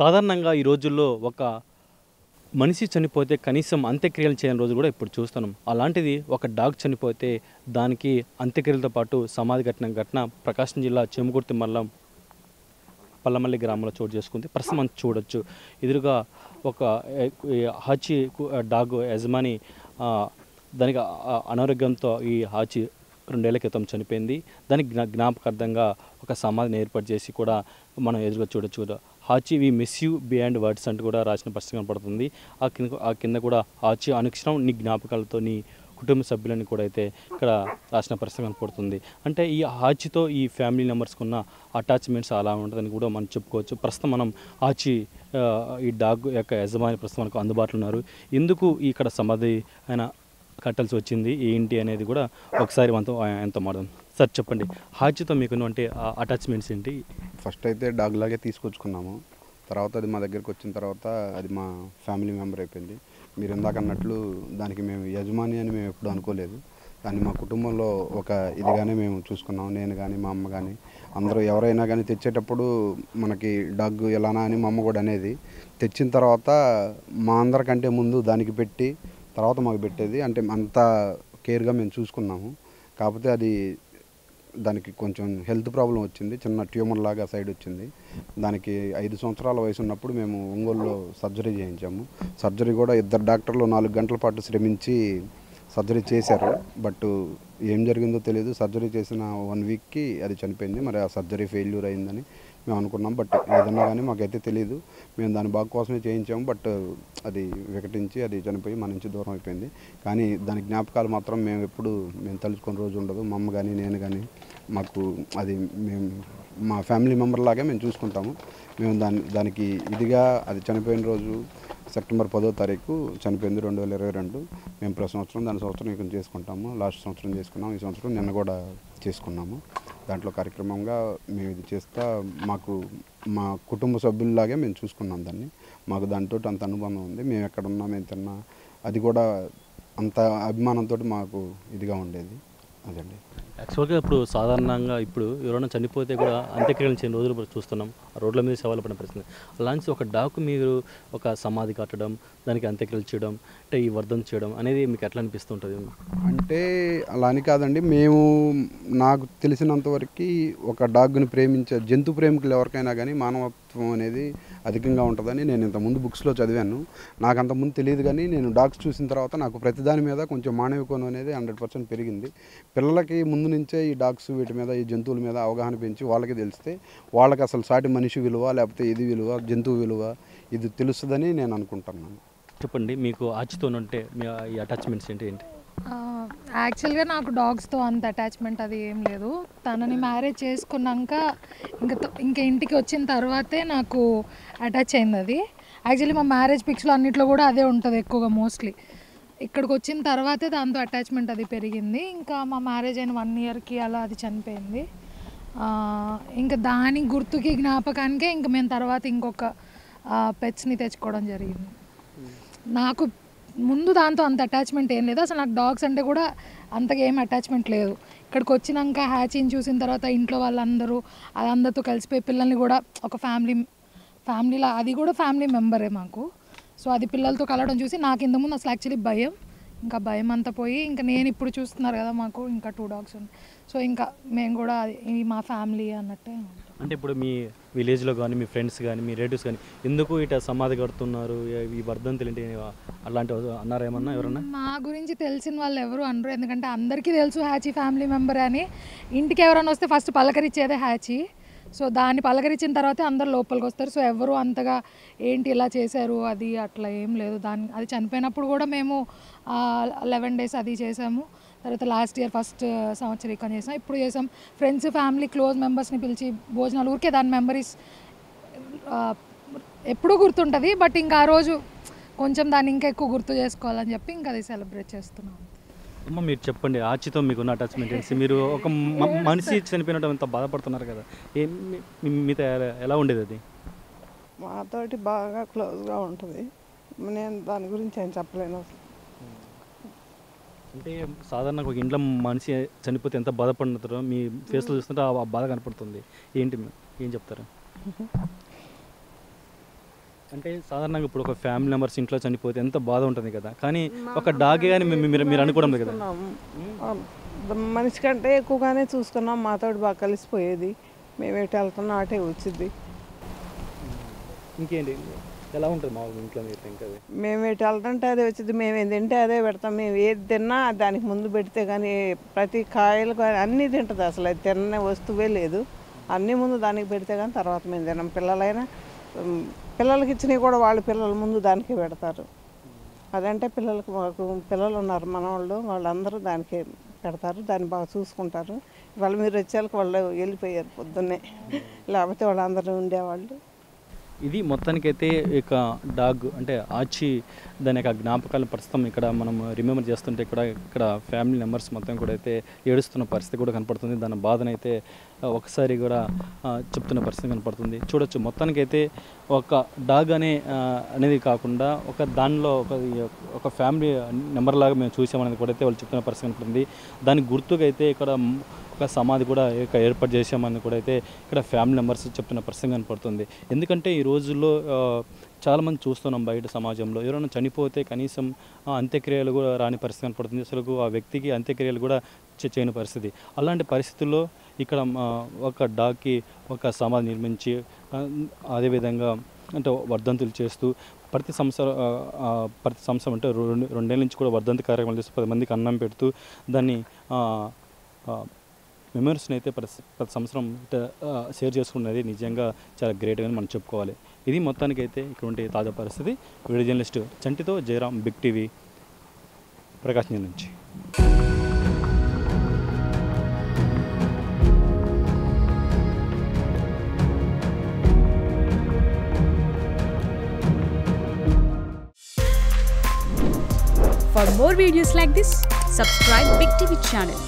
సాధారణంగా ఈ రోజుల్లో ఒక మనిషి చనిపోతే కనీసం అంత్యక్రియలు చేయని రోజు కూడా ఇప్పుడు చూస్తున్నాం. అలాంటిది ఒక డాగ్ చనిపోతే దానికి అంత్యక్రియలతో పాటు సమాధి ఘటన ప్రకాశం జిల్లా చెముకుర్తి మండలం పల్లమల్లి గ్రామంలో చోటు చేసుకుంది. ప్రస్తుతం మనం చూడొచ్చు ఎదురుగా ఒక హాచి డాగ్ యజమాని దానికి అనారోగ్యంతో ఈ హాచి 2 ఏళ్ల క్రితం చనిపోయింది. దానికి జ్ఞాపకార్థంగా ఒక సమాధిని ఏర్పాటు చేసి కూడా మనం ఎదురుగా చూడొచ్చు. Hachi we miss you beyond words అంటూ కూడా రాసిన పరిస్థితి కనపడుతుంది. ఆ కింద కూడా హాచి అనుక్షణం నీ జ్ఞాపకాలతో నీ కుటుంబ సభ్యులని కూడా అయితే ఇక్కడ రాసిన పరిస్థితి కనపడుతుంది. అంటే ఈ హాచితో ఈ ఫ్యామిలీ మెంబర్స్కి ఉన్న అటాచ్మెంట్స్ అలా ఉంటుందని కూడా మనం చెప్పుకోవచ్చు. ప్రస్తుతం మనం హాచి ఈ డాగ్ యొక్క యజమాని ప్రస్తుతం మనకు అందుబాటులో ఉన్నారు. ఎందుకు ఇక్కడ సమాధి ఆయన కట్టాల్సి వచ్చింది ఏంటి అనేది కూడా ఒకసారి మనతో ఎంతో మాట్లాడదాం. సార్ చెప్పండి, హాచితో మీకున్నటువంటి అటాచ్మెంట్స్ ఏంటి? ఫస్ట్ అయితే డాగ్ లాగే తీసుకొచ్చుకున్నాము. తర్వాత అది మా దగ్గరికి వచ్చిన తర్వాత అది మా ఫ్యామిలీ మెంబర్ అయిపోయింది. మీరు ఇందాక అన్నట్లు దానికి మేము యజమాని అని మేము ఎప్పుడు అనుకోలేదు. దాన్ని మా కుటుంబంలో ఒక ఇదిగానే మేము చూసుకున్నాం. నేను కానీ మా అమ్మ కానీ అందరూ ఎవరైనా కానీ తెచ్చేటప్పుడు మనకి డాగ్ ఎలానా అని మా అమ్మ కూడా అనేది. తెచ్చిన తర్వాత మా అందరికంటే ముందు దానికి పెట్టి తర్వాత మాకు పెట్టేది. అంటే అంత కేర్గా మేము చూసుకున్నాము. కాకపోతే అది దానికి కొంచెం హెల్త్ ప్రాబ్లం వచ్చింది. చిన్న ట్యూమర్ లాగా సైడ్ వచ్చింది. దానికి 5 సంవత్సరాల వయసు ఉన్నప్పుడు మేము ఒంగోలులో సర్జరీ చేయించాము. సర్జరీ కూడా 2 డాక్టర్లు 4 గంటల పాటు శ్రమించి సర్జరీ చేశారు. బట్ ఏం జరిగిందో తెలియదు. సర్జరీ చేసిన 1 వీక్కి అది చనిపోయింది. మరి ఆ సర్జరీ ఫెయిల్యూర్ అయిందని మేము అనుకున్నాం. బట్ ఏదన్నా కానీ మాకైతే తెలియదు. మేము దాని బాగు కోసమే చేయించాము. బట్ అది వికటించి అది చనిపోయి మన నుంచి దూరం అయిపోయింది. కానీ దాని జ్ఞాపకాలు మాత్రం మేము తలుచుకునే రోజు ఉండదు. మా అమ్మ కానీ నేను కానీ మాకు అది మేము మా ఫ్యామిలీ మెంబర్ లాగే మేము చూసుకుంటాము. మేము దానికి ఇదిగా అది చనిపోయిన రోజు సెప్టెంబర్ 10వ తారీఖు చనిపోయింది 2022. మేము ప్రతి సంవత్సరం దాని సంవత్సరం చేసుకుంటాము. లాస్ట్ సంవత్సరం చేసుకున్నాము. ఈ సంవత్సరం నిన్న కూడా చేసుకున్నాము. దాంట్లో కార్యక్రమంగా మేము ఇది చేస్తా మా కుటుంబ సభ్యుల్లాగే మేము చూసుకున్నాం దాన్ని. మాకు దాంతో అంత అనుబంధం ఉంది. మేము ఎక్కడున్నా మేము తిన్నా అది కూడా అంత అభిమానంతో మాకు ఇదిగా ఉండేది. అదండి. యాక్చువల్గా ఇప్పుడు సాధారణంగా ఇప్పుడు ఎవరైనా చనిపోతే కూడా అంత్యక్రియలు చేయని రోజులు చూస్తున్నాం. రోడ్ల మీద సవాలు పడిన పరిస్థితి. అలాంటి ఒక డాక్ మీరు ఒక సమాధి కట్టడం, దానికి అంత్యక్రియలు చేయడం, అంటే ఈ వర్ధం చేయడం అనేది మీకు ఎట్లా అనిపిస్తుంటుంది? అంటే అలా అని కాదండి. నాకు తెలిసినంతవరకు ఒక డాగ్ని ప్రేమించే జంతు ప్రేమికులు ఎవరికైనా కానీ మానవత్వం అనేది అధికంగా ఉంటుందని నేను ఇంతకుముందు బుక్స్లో చదివాను. నాకు అంతకుముందు తెలియదు. కానీ నేను డాగ్స్ చూసిన తర్వాత నాకు ప్రతిదాని మీద కొంచెం మానవ కోణం అనేది 100% పెరిగింది. పిల్లలకి ముందు నుంచే ఈ డాగ్స్ వీటి మీద ఈ జంతువుల మీద అవగాహన పెంచి వాళ్ళకి తెలిస్తే వాళ్ళకి అసలు సాటి మనిషి విలువ లేకపోతే ఇది విలువ జంతువు విలువ ఇది తెలుస్తుందని నేను అనుకుంటున్నాను. చెప్పండి, మీకు హాచితో ఉంటే మీ ఈ అటాచ్మెంట్స్ ఏంటి? యాక్చువల్గా నాకు డాగ్స్తో అంత అటాచ్మెంట్ అది ఏం లేదు. తనని మ్యారేజ్ చేసుకున్నాక ఇంకా ఇంటికి వచ్చిన తర్వాతే నాకు అటాచ్ అయింది అది. యాక్చువల్లీ మా మ్యారేజ్ పిక్స్లో అన్నిట్లో కూడా అదే ఉంటుంది ఎక్కువగా మోస్ట్లీ. ఇక్కడికి వచ్చిన తర్వాతే దాంతో అటాచ్మెంట్ అది పెరిగింది. ఇంకా మా మ్యారేజ్ అయిన 1 ఇయర్కి అలా అది చనిపోయింది. ఇంకా దాని గుర్తుకి జ్ఞాపకానికే ఇంకా మేము తర్వాత ఇంకొక పెట్స్ని తెచ్చుకోవడం జరిగింది. నాకు ముందు దాంతో అంత అటాచ్మెంట్ ఏం లేదు. అసలు నాకు డాగ్స్ అంటే కూడా అంతగా ఏం అటాచ్మెంట్ లేదు. ఇక్కడికి వచ్చినాక హ్యాచీని చూసిన తర్వాత ఇంట్లో వాళ్ళందరూ అందరితో కలిసిపోయి పిల్లల్ని కూడా ఒక ఫ్యామిలీలా అది కూడా ఫ్యామిలీ మెంబరే మాకు. సో అది పిల్లలతో కలవడం చూసి నాకు ఇంతకుముందు అసలు యాక్చువల్లీ భయం. ఇంకా భయం అంతా పోయి ఇంకా నేను ఇప్పుడు చూస్తున్నారు కదా మాకు ఇంకా 2 డాగ్స్ ఉన్నాయి. సో ఇంకా మేము కూడా మా ఫ్యామిలీ అన్నట్టే ఉంటాం. అంటే ఇప్పుడు మీ విలేజ్లో కానీ మీ ఫ్రెండ్స్ కానీ మీ రిలేటివ్స్ కానీ ఎందుకు ఇట్లా సమాధి కడుతున్నారు, ఈ వర్ధంతులు ఏంటి అలాంటి అన్నారా ఏమన్నా ఎవరన్నా? మా గురించి తెలిసిన వాళ్ళు ఎవరు అనరు. ఎందుకంటే అందరికీ తెలుసు హ్యాచీ ఫ్యామిలీ మెంబర్ అని. ఇంటికి ఎవరైనా వస్తే ఫస్ట్ పలకరించేదే హ్యాచీ. సో దాన్ని పలకరించిన తర్వాతే అందరు లోపలికి వస్తారు. సో ఎవరు అంతగా ఏంటి ఇలా చేశారు అది అట్లా ఏం లేదు. అది చనిపోయినప్పుడు కూడా మేము 11 days అది చేసాము. తర్వాత లాస్ట్ ఇయర్ ఫస్ట్ సంవత్సరీకం చేసాం. ఇప్పుడు చేసాం. ఫ్రెండ్స్ ఫ్యామిలీ క్లోజ్ మెంబర్స్ని పిలిచి భోజనాలు ఊరికే దాని మెమరీస్ ఎప్పుడూ గుర్తుంటుంది. బట్ ఇంకా ఆ రోజు కొంచెం దాన్ని ఇంకా ఎక్కువ గుర్తు చేసుకోవాలని చెప్పి ఇంకా అది సెలబ్రేట్ చేస్తున్నాం. అమ్మ మీరు చెప్పండి, హాచితో మీకున్న అటాచ్మెంట్ ఏంటి? మీరు ఒక మనిషి చనిపోయినట్టు అంత బాధపడుతున్నారు కదా, మీతో ఎలా ఉండేది అది? మాతోటి బాగా క్లోజ్గా ఉంటుంది. నేను దాని గురించి ఏం చెప్పలేను అసలు. అంటే సాధారణంగా ఒక ఇంట్లో మనిషి చనిపోతే ఎంత బాధపడుతారో మీ ఫేస్లో చూస్తుంటే ఆ బాధ కనపడుతుంది. ఏం చెప్తారు? అంటే సాధారణంగా ఇప్పుడు ఒక ఫ్యామిలీ మెంబర్స్ ఇంట్లో చనిపోతే ఎంత బాధ ఉంటుంది కదా, కానీ ఒక డాగే కానీ మీరు అనుకోవడం లేదు కదా. మనిషి కంటే ఎక్కువగానే చూసుకున్నాం, మాతోటి బాగా కలిసిపోయేది. మేము ఎటు వెళ్తున్నాం అటే వచ్చింది. ఇంకేంటి ఎలా ఉంటుంది మామూలుగా ఇంట్లో మీరు ఇంకా? మేము ఎటు వెళ్తుంటే అదే వచ్చింది, మేము ఏం తింటే అదే పెడతాం. మేము ఏది తిన్నా దానికి ముందు పెడితే కానీ ప్రతి కాయలు కానీ అన్నీ తింటుంది. అసలు అది తిన్న వస్తువే లేదు, అన్నీ ముందు దానికి పెడితే కానీ తర్వాత మేము తిన్నాం. పిల్లలైనా పిల్లలకి ఇచ్చినవి కూడా వాళ్ళ పిల్లల ముందు దానికే పెడతారు. అదంటే పిల్లలకు మాకు పిల్లలు ఉన్నారు మనవాళ్ళు, వాళ్ళందరూ దానికే పెడతారు, దాన్ని బాగా చూసుకుంటారు. వాళ్ళు మీరు వచ్చేళ్ళకి వాళ్ళు వెళ్ళిపోయారు పొద్దున్నే, లేకపోతే వాళ్ళందరూ ఉండేవాళ్ళు. ఇది మొత్తానికైతే ఇక డాగ్ అంటే ఆచి దాని యొక్క జ్ఞాపకాలను ప్రస్తుతం ఇక్కడ మనం రిమెంబర్ చేస్తుంటే ఇక్కడ ఫ్యామిలీ మెంబర్స్ మొత్తం కూడా అయితే ఏడుస్తున్న పరిస్థితి కూడా కనపడుతుంది. దాని బాధనైతే ఒకసారి కూడా చెప్తున్న పరిస్థితి కనపడుతుంది. చూడొచ్చు మొత్తానికైతే ఒక డాగ్ అనేది కాకుండా ఒక దానిలో ఒక ఫ్యామిలీ మెంబర్ లాగా మేము చూసామనేది కూడా అయితే వాళ్ళు చెప్తున్న పరిస్థితి కనపడుతుంది. దానికి గుర్తుగా అయితే ఇక్కడ ఒక సమాధి కూడా ఏర్పాటు చేసామని కూడా అయితే ఇక్కడ ఫ్యామిలీ మెంబర్స్ చెప్తున్న పరిస్థితి కనపడుతుంది. ఎందుకంటే ఈ రోజుల్లో చాలామంది చూస్తున్నాం బయట సమాజంలో ఎవరైనా చనిపోతే కనీసం అంత్యక్రియలు కూడా రాని పరిస్థితి కనపడుతుంది. అసలు ఆ వ్యక్తికి అంత్యక్రియలు కూడా చేయని పరిస్థితి. అలాంటి పరిస్థితుల్లో ఇక్కడ ఒక డాగ్కి ఒక సమాధి నిర్మించి అదేవిధంగా అంటే వర్ధంతులు చేస్తూ ప్రతి సంవత్సరం అంటే 2 ఏళ్ళ నుంచి కూడా వర్ధంతి కార్యక్రమాలు చేస్తూ 10 మందికి అన్నం పెడుతూ దాన్ని మెమరీస్ని అయితే ప్రతి సంవత్సరం షేర్ చేసుకున్నది నిజంగా చాలా గ్రేట్గా మనం చెప్పుకోవాలి. ఇది మొత్తానికైతే ఇటువంటి తాజా పరిస్థితి. వీడియో జర్నలిస్ట్ చంటితో జయరాం, బిగ్ టీవీ, ప్రకాశం నుంచి. For more videos like this, subscribe Big TV channel.